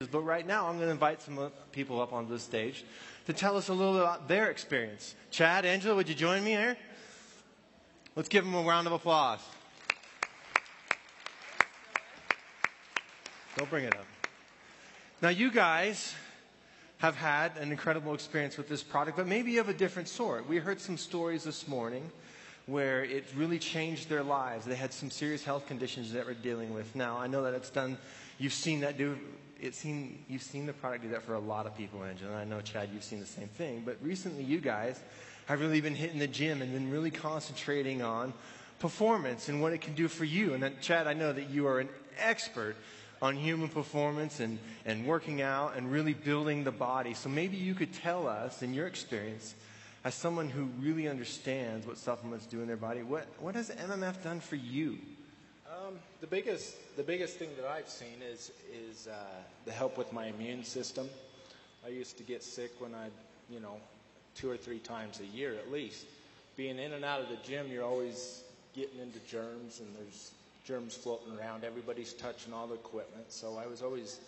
experiences. But right now, I'm going to invite some people up onto the stage to tell us a little bit about their experience. Chad, Angela, would you join me here? Let's give them a round of applause. Don't bring it up. Now, you guys have had an incredible experience with this product, but maybe you have a different sort. We heard some stories this morning where it really changed their lives. They had some serious health conditions that we're dealing with. Now, I know that it's done, you've seen that do, you've seen the product do that for a lot of people, Angela. And I know, Chad, you've seen the same thing. But recently, you guys have really been hitting the gym and been really concentrating on performance and what it can do for you. And then, Chad, I know that you are an expert on human performance and working out and really building the body. So maybe you could tell us, in your experience, as someone who really understands what supplements do in their body, what has MMF done for you? The biggest thing that I've seen is the help with my immune system. I used to get sick when 2 or 3 times a year at least. Being in and out of the gym, you're always getting into germs, and there's germs floating around. Everybody's touching all the equipment, so I was always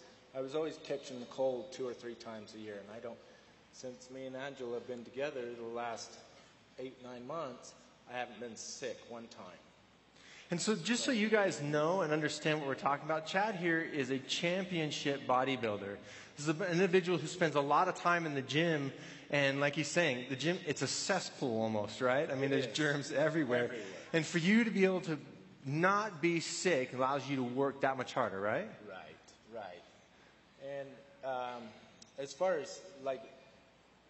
catching the cold 2 or 3 times a year. And since me and Angela have been together the last 8-9 months, I haven't been sick one time. And so just so you guys know and understand what we're talking about, Chad here is a championship bodybuilder. This is an individual who spends a lot of time in the gym, and like he's saying, the gym, it's a cesspool almost, right? I mean, there's germs everywhere. And for you to be able to not be sick allows you to work that much harder, right? Right. And as far as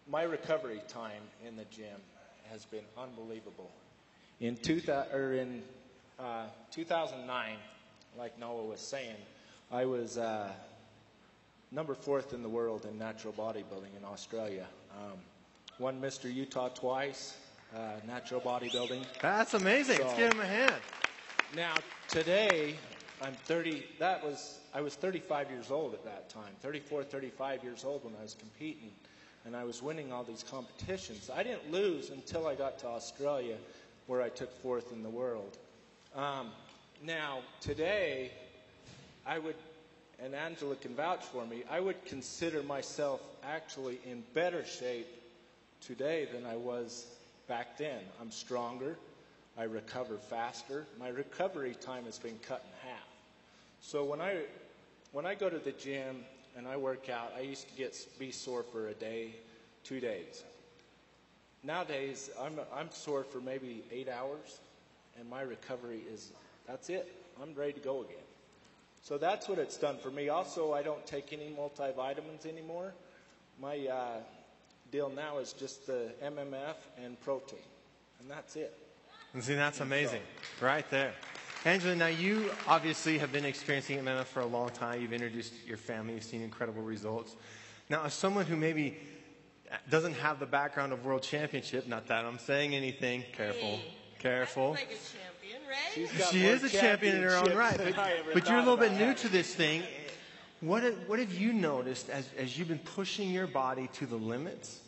my recovery time in the gym has been unbelievable. In 2009, like Noah was saying, I was number 4th in the world in natural bodybuilding in Australia. Won Mr. Utah twice, natural bodybuilding. That's amazing. Let's give him a hand. Now, today, I'm 30. I was 35 years old at that time, 34, 35 years old when I was competing, and I was winning all these competitions. I didn't lose until I got to Australia, where I took 4th in the world. Now, today, I would, and Angela can vouch for me, I would consider myself actually in better shape today than I was back then. I'm stronger. I recover faster. My recovery time has been cut in half. So when I go to the gym and I work out, I used to be sore for a day, 2 days. Nowadays, I'm sore for maybe 8 hours, and my recovery that's it. I'm ready to go again. So that's what it's done for me. Also, I don't take any multivitamins anymore. My deal now is just the MMF and protein, and that's it. And see, that's amazing. Right there. Angela, now you obviously have been experiencing MMF for a long time. You've introduced your family. You've seen incredible results. Now, as someone who maybe doesn't have the background of world championship, not that I'm saying anything. Careful. Careful. Like a champion, right? She is a champion in her own right. But you're a little bit new to this thing. What have you noticed as you've been pushing your body to the limits?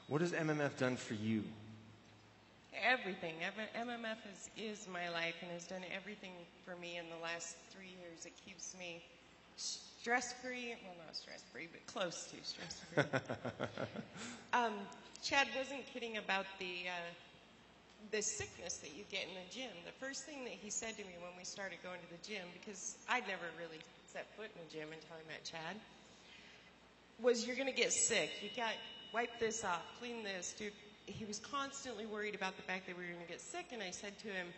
What has MMF done for you? Everything. MMF is my life and has done everything for me in the last 3 years. It keeps me stress-free, well, not stress-free, but close to stress-free. Chad wasn't kidding about the sickness that you get in the gym. The first thing that he said to me when we started going to the gym, because I'd never really set foot in a gym until I met Chad, was you're going to get sick. You got wipe this off, clean this, dude. He was constantly worried about the fact that we were going to get sick, and I said to him,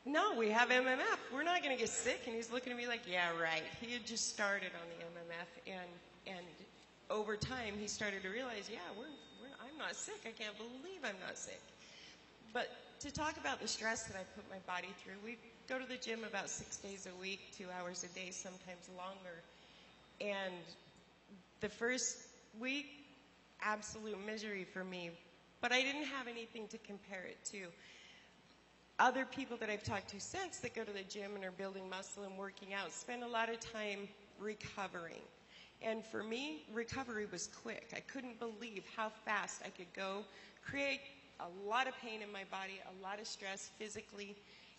no, we have MMF. We're not going to get sick. And he's looking at me like, yeah, right. He had just started on the MMF, and over time, he started to realize, yeah, I'm not sick. I can't believe I'm not sick. But to talk about the stress that I put my body through, we go to the gym about 6 days a week, 2 hours a day, sometimes longer. And the first week, absolute misery for me, but I didn't have anything to compare it to. Other people that I've talked to since that go to the gym and are building muscle and working out spend a lot of time recovering. And for me, recovery was quick. I couldn't believe how fast I could go, create a lot of pain in my body, a lot of stress physically,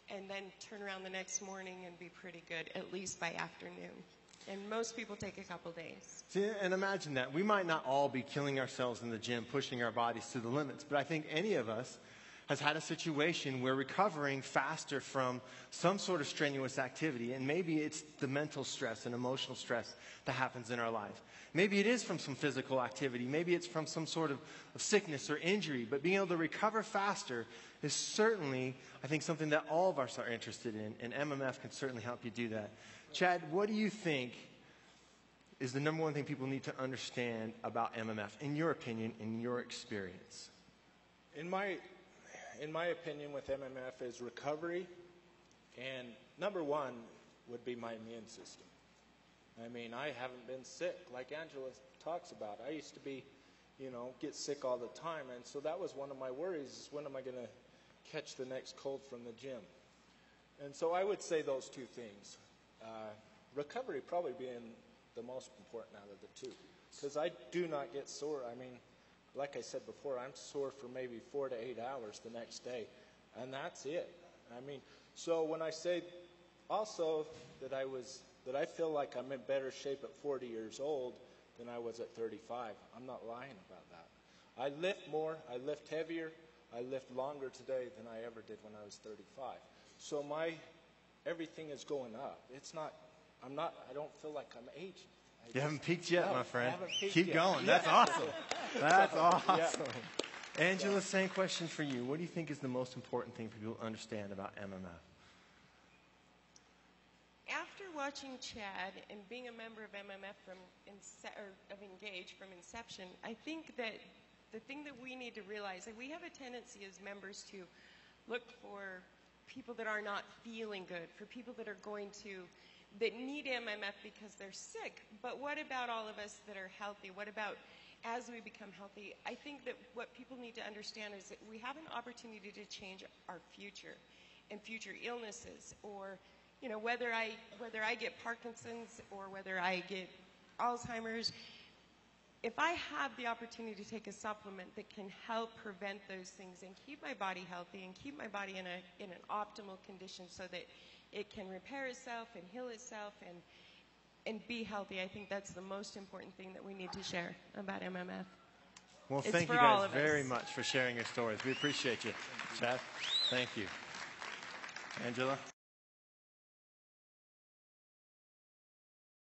and then turn around the next morning and be pretty good, at least by afternoon. And most people take a couple days. See, and imagine that. We might not all be killing ourselves in the gym, pushing our bodies to the limits, but I think any of us has had a situation where recovering faster from some sort of strenuous activity, and maybe it's the mental stress and emotional stress that happens in our life. Maybe it is from some physical activity. Maybe it's from some sort of sickness or injury, but being able to recover faster is certainly, I think, something that all of us are interested in, and MMF can certainly help you do that. Chad, what do you think is the number one thing people need to understand about MMF, in your opinion, in your experience? In my opinion with MMF is recovery, and number one would be my immune system. I mean, I haven't been sick like Angela talks about. I used to be, get sick all the time, and so that was one of my worries, is when am I going to catch the next cold from the gym? And so I would say those two things. Recovery probably being the most important out of the two, because I do not get sore. I mean, like I said before, I'm sore for maybe 4 to 8 hours the next day, and that's it. I mean, so when I say also that I feel like I'm in better shape at 40 years old than I was at 35, I'm not lying about that. I lift more, I lift heavier, I lift longer today than I ever did when I was 35. So everything is going up. I don't feel like I'm aging. You haven't peaked yet, my friend. Keep yet. going. That's awesome. That's awesome. Angela, same question for you. What do you think is the most important thing for people to understand about MMF? After watching Chad and being a member of MMF of Engage from inception, I think that the thing that we need to realize, that we have a tendency as members to look for people that are not feeling good, for people that need MMF because they're sick. But what about all of us that are healthy? What about as we become healthy? I think that what people need to understand is that we have an opportunity to change our future and future illnesses, or whether I get Parkinson's or whether I get Alzheimer's. If I have the opportunity to take a supplement that can help prevent those things and keep my body healthy and keep my body in an optimal condition so that it can repair itself and heal itself and be healthy, I think that's the most important thing that we need to share about MMF. Well, thank you guys very much for sharing your stories. We appreciate you. Chad, thank you. Angela?